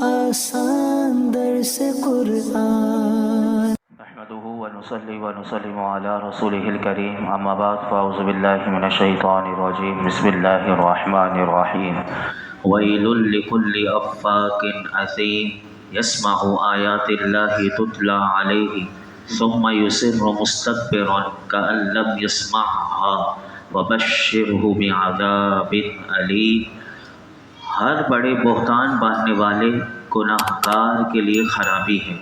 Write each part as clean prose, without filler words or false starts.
آسان درس قرآن نحمده ونصلي ونسلم على رسوله الكريم اما بعد فاعوذ بالله من الشيطان الرجيم بسم الله الرحمن الرحيم ويل لكل افاك اثيم يسمع آيات الله تتلى عليه ثم يصر مستكبرا كأن لم يسمعها وبشره بعذاب أليم۔ ہر بڑے بہتان باندھنے والے گناہگار کے لیے خرابی ہے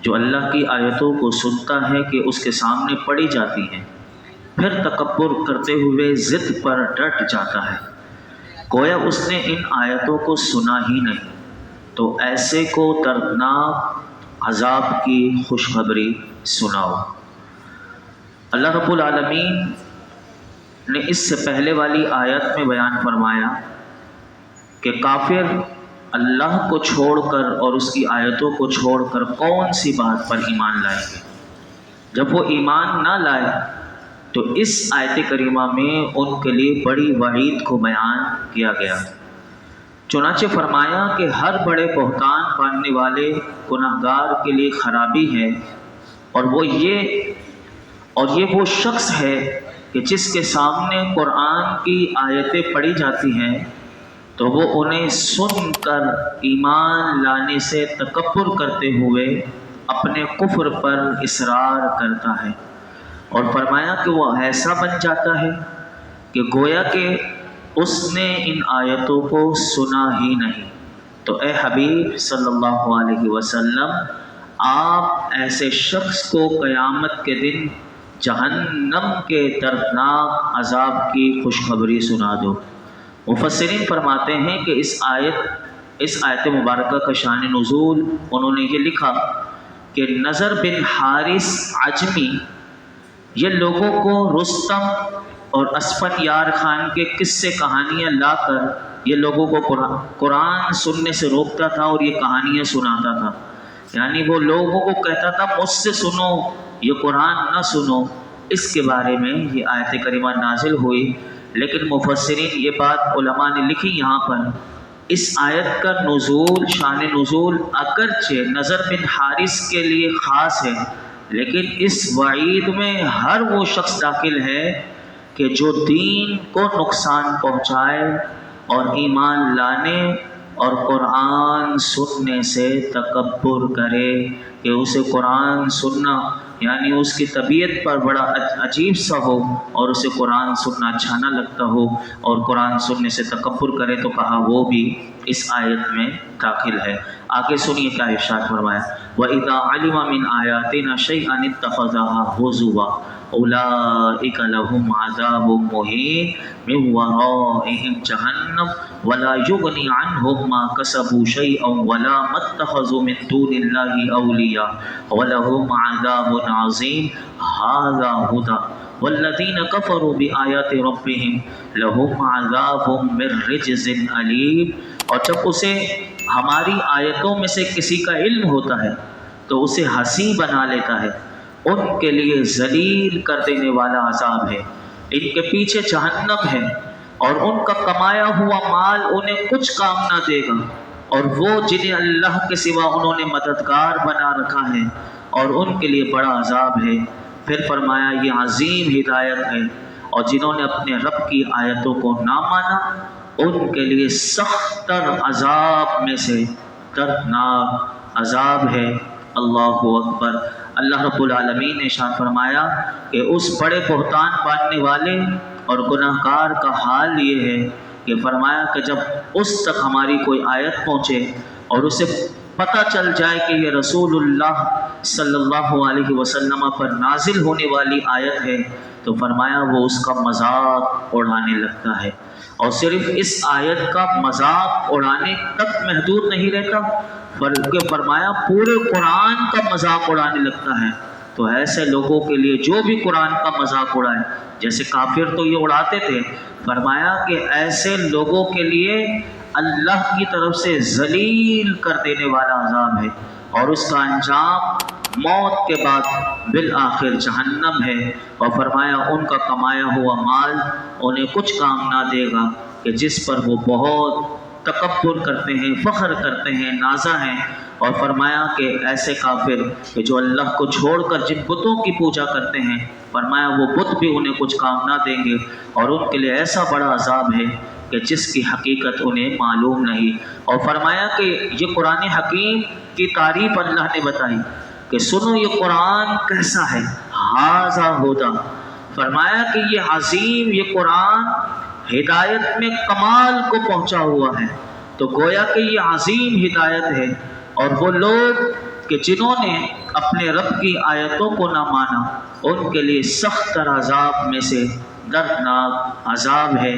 جو اللہ کی آیتوں کو سنتا ہے کہ اس کے سامنے پڑھی جاتی ہیں، پھر تکبر کرتے ہوئے ضد پر ڈٹ جاتا ہے، گویا اس نے ان آیتوں کو سنا ہی نہیں، تو ایسے کو دردناک عذاب کی خوشخبری سناؤ۔ اللہ رب العالمین نے اس سے پہلے والی آیت میں بیان فرمایا کہ کافر اللہ کو چھوڑ کر اور اس کی آیتوں کو چھوڑ کر کون سی بات پر ایمان لائیں گے۔ جب وہ ایمان نہ لائے تو اس آیت کریمہ میں ان کے لیے بڑی وعید کو بیان کیا گیا۔ چنانچہ فرمایا کہ ہر بڑے بہتان باندھنے والے گناہگار کے لیے خرابی ہے، اور یہ وہ شخص ہے کہ جس کے سامنے قرآن کی آیتیں پڑھی جاتی ہیں تو وہ انہیں سن کر ایمان لانے سے تکبر کرتے ہوئے اپنے کفر پر اصرار کرتا ہے، اور فرمایا کہ وہ ایسا بن جاتا ہے کہ گویا کہ اس نے ان آیتوں کو سنا ہی نہیں۔ تو اے حبیب صلی اللہ علیہ وسلم، آپ ایسے شخص کو قیامت کے دن جہنم کے دردناک عذاب کی خوشخبری سنا دو۔ مفسرین فرماتے ہیں کہ اس آیت مبارکہ کا شان نزول انہوں نے یہ لکھا کہ نضر بن حارث عجمی یہ لوگوں کو رستم اور اسفن یار خان کے قصے کہانیاں لا کر یہ لوگوں کو قرآن سننے سے روکتا تھا اور یہ کہانیاں سناتا تھا، یعنی وہ لوگوں کو کہتا تھا مجھ سے سنو، یہ قرآن نہ سنو۔ اس کے بارے میں یہ آیت کریمہ نازل ہوئی، لیکن مفسرین یہ بات علماء نے لکھی یہاں پر، اس آیت کا نزول شان نزول اگرچہ نضر بن حارث کے لیے خاص ہے، لیکن اس وعید میں ہر وہ شخص داخل ہے کہ جو دین کو نقصان پہنچائے اور ایمان لانے اور قرآن سننے سے تکبر کرے، کہ اسے قرآن سننا یعنی اس کی طبیعت پر بڑا عجیب سا ہو اور اسے قرآن سننا اچھا نہ لگتا ہو اور قرآن سننے سے تکبر کرے، تو کہا وہ بھی اس آیت میں داخل ہے۔ آگے سنیے کیا ارشاد فرمایا، وَإِذَا عَلِمَ مِنْ آيَاتِنَا شَيْئًا اتَّخَذَهَا هُزُوًا أُولَٰئِكَ لَهُمْ عَذَابٌ مُّهِينٌ مِّن وَرَائِهِمْ جَهَنَّمُ وَلَا يُغْنِي عَنْهُم مَّا كَسَبُوا شَيْئًا وَلَا مَا اتَّخَذُوا مِن دُونِ اللَّهِ أَوْلِيَاءَ وَلَهُمْ عَذَابٌ عَظِيمٌ هَٰذَا هُدًى وَالَّذِينَ كَفَرُوا بِآيَاتِ رَبِّهِمْ لَهُمْ عَذَابٌ مِّن رِّجْزٍ أَلِيمٌ۔ اور جب اسے ہماری آیتوں میں سے کسی کا علم ہوتا ہے تو اسے ہنسی بنا لیتا ہے، ان کے لیے ذلیل کر دینے والا عذاب ہے، ان کے پیچھے جہنم ہے، اور ان کا کمایا ہوا مال انہیں کچھ کام نہ دے گا، اور وہ جنہیں اللہ کے سوا انہوں نے مددگار بنا رکھا ہے، اور ان کے لیے بڑا عذاب ہے۔ پھر فرمایا یہ عظیم ہدایت ہے، اور جنہوں نے اپنے رب کی آیتوں کو نہ مانا ان کے لیے سخت تر عذاب میں سے دردناک عذاب ہے۔ اللہ اکبر۔ اللہ رب العالمین نے ارشاد فرمایا کہ اس بڑے بہتان باندھنے والے اور گناہگار کا حال یہ ہے کہ فرمایا کہ جب اس تک ہماری کوئی آیت پہنچے اور اسے پتہ چل جائے کہ یہ رسول اللہ صلی اللہ علیہ وسلم پر نازل ہونے والی آیت ہے تو فرمایا وہ اس کا مذاق اڑانے لگتا ہے، اور صرف اس آیت کا مذاق اڑانے تک محدود نہیں رہتا بلکہ فرمایا پورے قرآن کا مذاق اڑانے لگتا ہے۔ تو ایسے لوگوں کے لیے جو بھی قرآن کا مذاق اڑائے، جیسے کافر تو یہ اڑاتے تھے، فرمایا کہ ایسے لوگوں کے لیے اللہ کی طرف سے ذلیل کر دینے والا عذاب ہے، اور اس کا انجام موت کے بعد بالآخر جہنم ہے، اور فرمایا ان کا کمایا ہوا مال انہیں کچھ کام نہ دے گا کہ جس پر وہ بہت تکبر کرتے ہیں، فخر کرتے ہیں، نازا ہیں۔ اور فرمایا کہ ایسے کافر کہ جو اللہ کو چھوڑ کر جن بتوں کی پوجا کرتے ہیں، فرمایا وہ بت بھی انہیں کچھ کام نہ دیں گے، اور ان کے لیے ایسا بڑا عذاب ہے کہ جس کی حقیقت انہیں معلوم نہیں۔ اور فرمایا کہ یہ قرآن حکیم کی تعریف اللہ نے بتائی کہ سنو یہ قرآن کیسا ہے، ھذا ھدیٰ۔ فرمایا کہ یہ عظیم، یہ قرآن ہدایت میں کمال کو پہنچا ہوا ہے۔ تو گویا کہ یہ عظیم ہدایت ہے، اور وہ لوگ کہ جنہوں نے اپنے رب کی آیتوں کو نہ مانا، ان کے لیے سخت تر عذاب میں سے دردناک عذاب ہے۔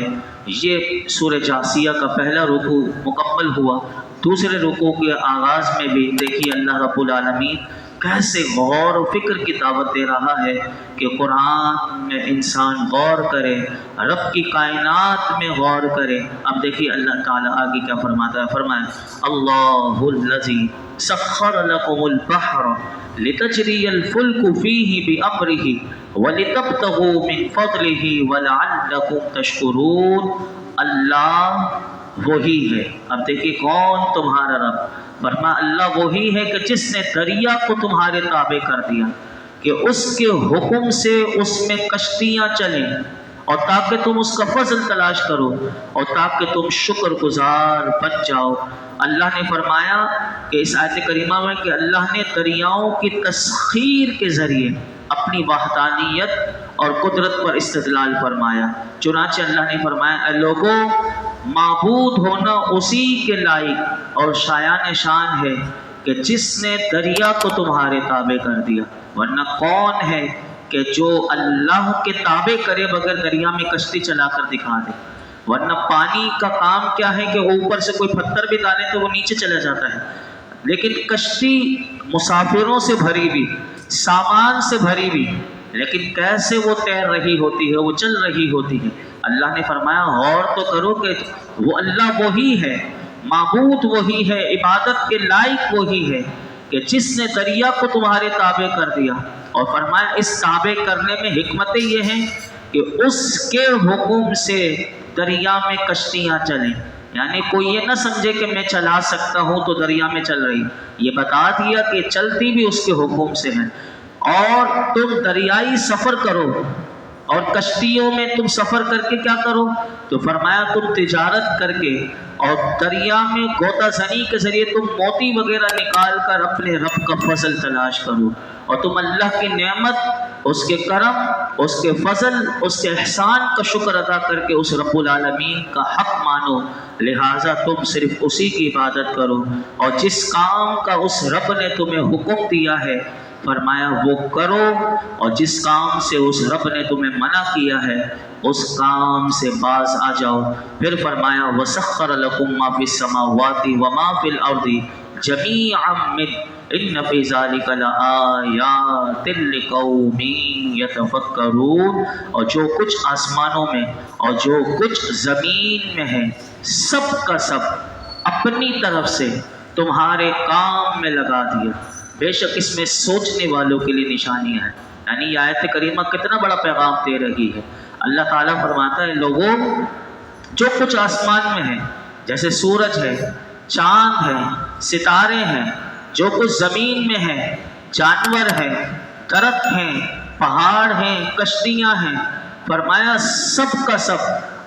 یہ سورہ جاثیہ کا پہلا رکوع مکمل ہوا۔ دوسرے رکوع کے آغاز میں بھی دیکھیے اللہ رب العالمین کیسے غور و فکر کی دعوت دے رہا ہے کہ قرآن میں انسان غور کرے، رب کی کائنات میں غور کرے۔ اب دیکھیے اللہ تعالیٰ آگے کیا فرماتا ہے، فرمایا اللہ الذی سخر لکم البحر لتجری الفلک فیہ بامرہ ولتبتغوا من فضلہ ولعلکم تشکرون۔ اللہ وہی ہے۔ اب دیکھیے کون تمہارا رب؟ فرمایا اللہ وہی ہے کہ جس نے دریا کو تمہارے تابع کر دیا کہ اس کے حکم سے اس میں کشتیاں چلیں، اور تاکہ تم اس کا فضل تلاش کرو، اور تاکہ تم شکر گزار بن جاؤ۔ اللہ نے فرمایا کہ اس آیت کریمہ میں کہ اللہ نے دریاؤں کی تسخیر کے ذریعے اپنی وحدانیت اور قدرت پر استدلال فرمایا۔ چنانچہ اللہ نے فرمایا اے لوگوں، معبود ہونا اسی کے لائق اور شایان شان ہے کہ جس نے دریا کو تمہارے تابع کر دیا، ورنہ کون ہے کہ جو اللہ کے تابع کرے بغیر دریا میں کشتی چلا کر دکھا دے؟ ورنہ پانی کا کام کیا ہے کہ اوپر سے کوئی پتھر بھی ڈالے تو وہ نیچے چلا جاتا ہے، لیکن کشتی مسافروں سے بھری ہوئی، سامان سے بھری ہوئی، لیکن کیسے وہ تیر رہی ہوتی ہے، وہ چل رہی ہوتی ہے۔ اللہ نے فرمایا غور تو کرو کہ وہ اللہ وہی ہے، معبود وہی ہے، عبادت کے لائق وہی ہے کہ جس نے دریا کو تمہارے تابع کر دیا۔ اور فرمایا اس تابع کرنے میں حکمتیں یہ ہیں کہ اس کے حکم سے دریا میں کشتیاں چلیں، یعنی کوئی یہ نہ سمجھے کہ میں چلا سکتا ہوں تو دریا میں چل رہی، یہ بتا دیا کہ چلتی بھی اس کے حکم سے ہے۔ اور تم دریائی سفر کرو، اور کشتیوں میں تم سفر کر کے کیا کرو؟ تو فرمایا تم تجارت کر کے اور دریا میں غوطہ زنی کے ذریعے تم موتی وغیرہ نکال کر اپنے رب کا فضل تلاش کرو، اور تم اللہ کی نعمت، اس کے کرم، اس کے فضل، اس کے احسان کا شکر ادا کر کے اس رب العالمین کا حق مانو۔ لہٰذا تم صرف اسی کی عبادت کرو، اور جس کام کا اس رب نے تمہیں حکم دیا ہے فرمایا وہ کرو، اور جس کام سے اس رب نے تمہیں منع کیا ہے اس کام سے باز آ جاؤ۔ پھر فرمایا وَسَخَّرَ لَكُم مَّا فِي السَّمَاوَاتِ وَمَا فِي الْأَرْضِ جَمِيعًا مِّنْهُ إِنَّ فِي ذَلِكَ لَآيَاتٍ لِقَوْمٍ يَتَفَكَّرُونَ۔ اور جو کچھ آسمانوں میں اور جو کچھ زمین میں ہے سب کا سب اپنی طرف سے تمہارے کام میں لگا دیا، بے شک اس میں سوچنے والوں کے لیے نشانیاں ہیں۔ یعنی یہ آیت کریمہ کتنا بڑا پیغام دے رہی ہے۔ اللہ تعالیٰ فرماتا ہے لوگوں جو کچھ آسمان میں ہے، جیسے سورج ہے، چاند ہے، ستارے ہیں، جو کچھ زمین میں ہے، جانور ہیں، درخت ہیں، پہاڑ ہیں، کشتیاں ہیں، فرمایا سب کا سب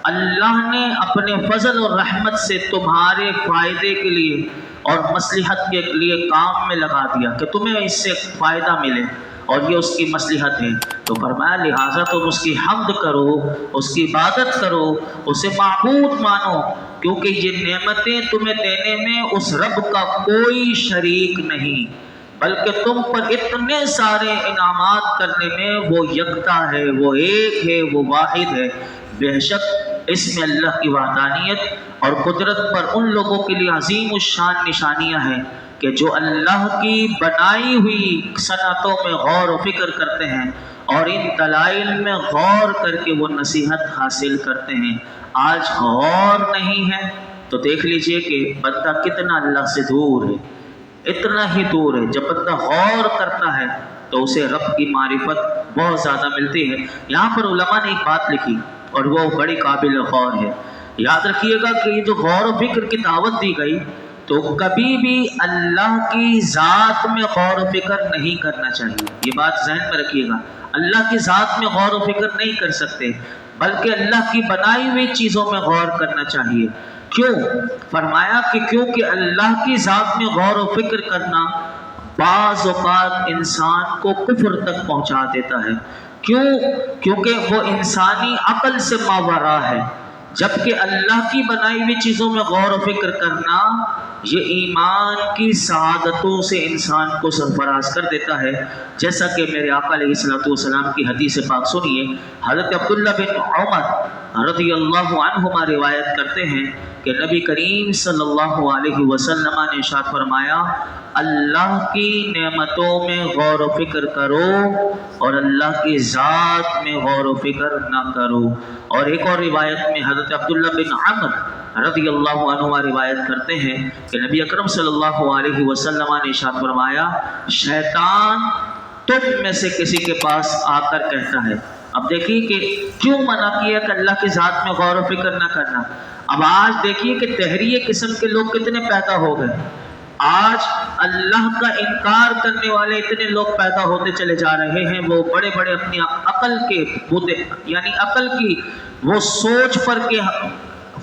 اللہ نے اپنے فضل اور رحمت سے تمہارے فائدے کے لیے اور مصلحت کے لیے کام میں لگا دیا کہ تمہیں اس سے فائدہ ملے، اور یہ اس کی مصلحت ہے۔ تو فرمایا لہٰذا تم اس کی حمد کرو، اس کی عبادت کرو، اسے معبود مانو، کیونکہ یہ نعمتیں تمہیں دینے میں اس رب کا کوئی شریک نہیں، بلکہ تم پر اتنے سارے انعامات کرنے میں وہ یکتا ہے، وہ ایک ہے، وہ واحد ہے۔ بے شک اس میں اللہ کی وحدانیت اور قدرت پر ان لوگوں کے لیے عظیم الشان نشانیاں ہیں کہ جو اللہ کی بنائی ہوئی صنعتوں میں غور و فکر کرتے ہیں اور ان دلائل میں غور کر کے وہ نصیحت حاصل کرتے ہیں۔ آج غور نہیں ہے تو دیکھ لیجئے کہ بندہ کتنا اللہ سے دور ہے، اتنا ہی دور ہے۔ جب بندہ غور کرتا ہے تو اسے رب کی معرفت بہت زیادہ ملتی ہے۔ یہاں پر علماء نے ایک بات لکھی اور وہ بڑی قابل غور ہے۔ یاد رکھیے گا کہ یہ جو غور و فکر کی دعوت دی گئی تو کبھی بھی اللہ کی ذات میں غور و فکر نہیں کرنا چاہیے. یہ بات ذہن میں رکھیے گا. اللہ کی ذات میں غور و فکر نہیں کر سکتے بلکہ اللہ کی بنائی ہوئی چیزوں میں غور کرنا چاہیے. کیوں؟ فرمایا کہ کیونکہ اللہ کی ذات میں غور و فکر کرنا بعض اوقات انسان کو کفر تک پہنچا دیتا ہے. کیوں؟ کیونکہ وہ انسانی عقل سے ماورا ہے، جبکہ اللہ کی بنائی ہوئی چیزوں میں غور و فکر کرنا یہ ایمان کی سعادتوں سے انسان کو سرفراز کر دیتا ہے. جیسا کہ میرے آقا علیہ الصلوۃ والسلام کی حدیث پاک سنیے. حضرت عبداللہ بن عمر رضی اللہ عنہما روایت کرتے ہیں کہ نبی کریم صلی اللہ علیہ وسلم نے ارشاد فرمایا، اللہ کی نعمتوں میں غور و فکر کرو اور اللہ کی ذات میں غور و فکر نہ کرو. اور ایک اور روایت میں حضرت عبداللہ بن عمر رضی اللہ عنہ روایت کرتے ہیں کہ نبی اکرم صلی اللہ علیہ وسلم نے ارشاد فرمایا، شیطان تم میں سے کسی کے پاس آ کر کہتا ہے. اب دیکھیے کہ کیوں منع کیا کہ اللہ کی ذات میں غور و فکر نہ کرنا. اب آج دیکھیے کہ دہریے قسم کے لوگ کتنے پیدا ہو گئے. آج اللہ کا انکار کرنے والے اتنے لوگ پیدا ہوتے چلے جا رہے ہیں. وہ بڑے بڑے اپنی عقل کے بوتے یعنی عقل کی وہ سوچ پر کہ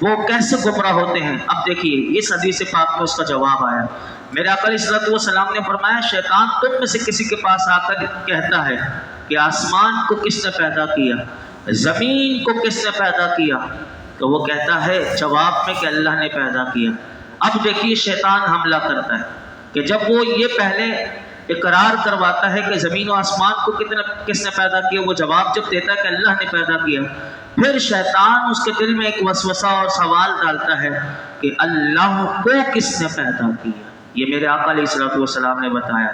وہ کیسے گمراہ ہوتے ہیں. اب دیکھیے اس حدیث پاک میں اس کا جواب آیا. میرے آقا علیہ الصلوۃ والسلام نے فرمایا، شیطان تم میں سے کسی کے پاس آ کر کہتا ہے کہ آسمان کو کس نے پیدا کیا، زمین کو کس نے پیدا کیا؟ تو وہ کہتا ہے جواب میں کہ اللہ نے پیدا کیا. اب دیکھیے شیطان حملہ کرتا ہے کہ جب وہ یہ پہلے اقرار کرواتا ہے کہ زمین و آسمان کو کس نے پیدا کیا، وہ جواب جب دیتا ہے کہ اللہ نے پیدا کیا، پھر شیطان اس کے دل میں ایک وسوسہ اور سوال ڈالتا ہے کہ اللہ کو کس نے پیدا کیا. یہ میرے آقا علیہ الصلوۃ والسلام نے بتایا.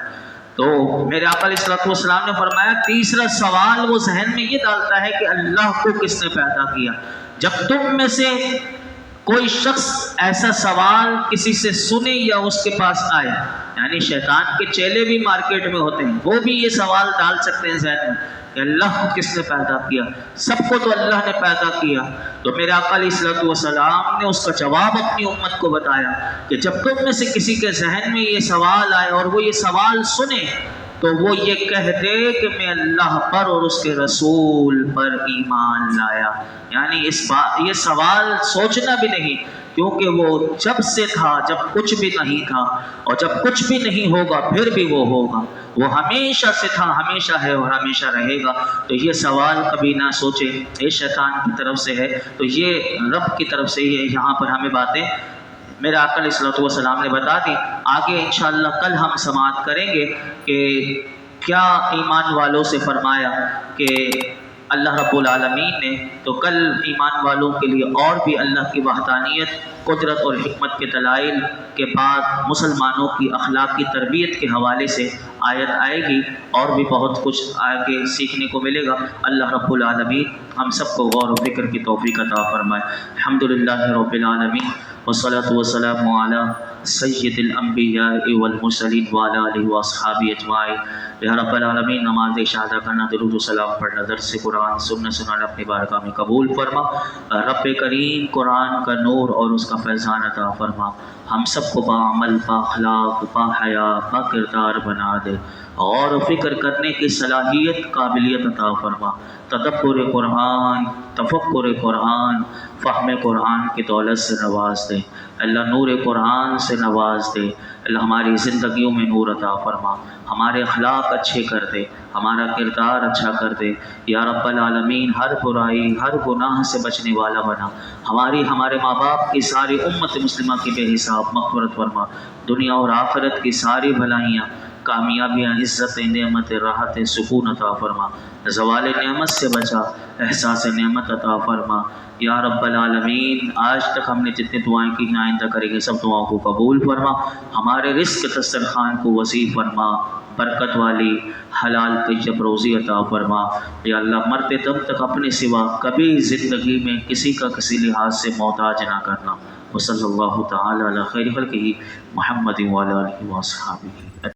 تو میرے آقا علیہ الصلوۃ والسلام نے فرمایا تیسرا سوال وہ ذہن میں یہ ڈالتا ہے کہ اللہ کو کس نے پیدا کیا. جب تم میں سے کوئی شخص ایسا سوال کسی سے سنے یا اس کے پاس آئے، یعنی شیطان کے چیلے بھی مارکیٹ میں ہوتے ہیں، وہ بھی یہ سوال ڈال سکتے ہیں ذہن میں کہ اللہ کو کس نے پیدا کیا، سب کو تو اللہ نے پیدا کیا. تو میرے آقا علیہ الصلوۃ والسلام نے اس کا جواب اپنی امت کو بتایا کہ جب تم میں سے کسی کے ذہن میں یہ سوال آئے اور وہ یہ سوال سنے تو وہ یہ کہہ دے کہ میں اللہ پر اور اس کے رسول پر ایمان لایا. یعنی یہ سوال سوچنا بھی نہیں، کیونکہ وہ جب سے تھا جب کچھ بھی نہیں تھا، اور جب کچھ بھی نہیں ہوگا پھر بھی وہ ہوگا. وہ ہمیشہ سے تھا، ہمیشہ ہے اور ہمیشہ رہے گا. تو یہ سوال کبھی نہ سوچے، یہ شیطان کی طرف سے ہے. تو یہ رب کی طرف سے یہ یہاں پر ہمیں باتیں میرے آقا علیہ الصلوۃ والسلام نے بتا دی. آگے انشاءاللہ کل ہم سماعت کریں گے کہ کیا ایمان والوں سے فرمایا کہ اللہ رب العالمین نے. تو کل ایمان والوں کے لیے اور بھی اللہ کی وحدانیت، قدرت اور حکمت کے دلائل کے بعد مسلمانوں کی اخلاقی تربیت کے حوالے سے آیت آئے گی، اور بھی بہت کچھ آگے سیکھنے کو ملے گا. اللہ رب العالمین ہم سب کو غور و فکر کی توفیق عطا فرمائے. الحمدللہ رب العالمین والصلاة والسلام علی سید الانبیاء والمرسلین وعلی آلہ واصحابہ اجمعین. یا رب العالمین نماز شہادہ کرنا، درود و سلام پڑھنا، درس قرآن سننا اپنی بارگاہ میں قبول فرما. رب کریم قرآن کا نور اور اس کا فیضان عطا فرما. ہم سب کو باعمل، بااخلاق، باحیا، با کردار بنا دے. غور و فکر کرنے کی صلاحیت، قابلیت عطا فرما. تدبر قرآن، تفکر قرآن، فہم قرآن کی دولت سے نواز دے. اللہ نور قرآن سے نواز دے. اللہ ہماری زندگیوں میں نور عطا فرما. ہمارے اخلاق اچھے کر دے، ہمارا کردار اچھا کر دے. یا رب العالمین ہر برائی، ہر گناہ سے بچنے والا بنا. ہمارے ماں باپ کی ساری امت مسلمہ کی بے حساب مغفرت فرما. دنیا اور آخرت کی ساری بھلائیاں، کامیابیاں، عزت، نعمت، راحت، سکون عطا فرما. زوال نعمت سے بچا، احساس نعمت عطا فرما. یا رب العالمین آج تک ہم نے جتنی دعائیں کی ہیں آئندہ کریں گے سب دعاؤں کو قبول فرما. ہمارے رزق دسترخوان کو وسیع فرما، برکت والی حلال طیب روزی عطا فرما. یا اللہ مرتے دم تک اپنے سوا کبھی زندگی میں کسی کا کسی لحاظ سے محتاج نہ کرنا. وصلی اللہ تعالی علی خیر خلقہ محمد وعلی آلہ وصحبہ.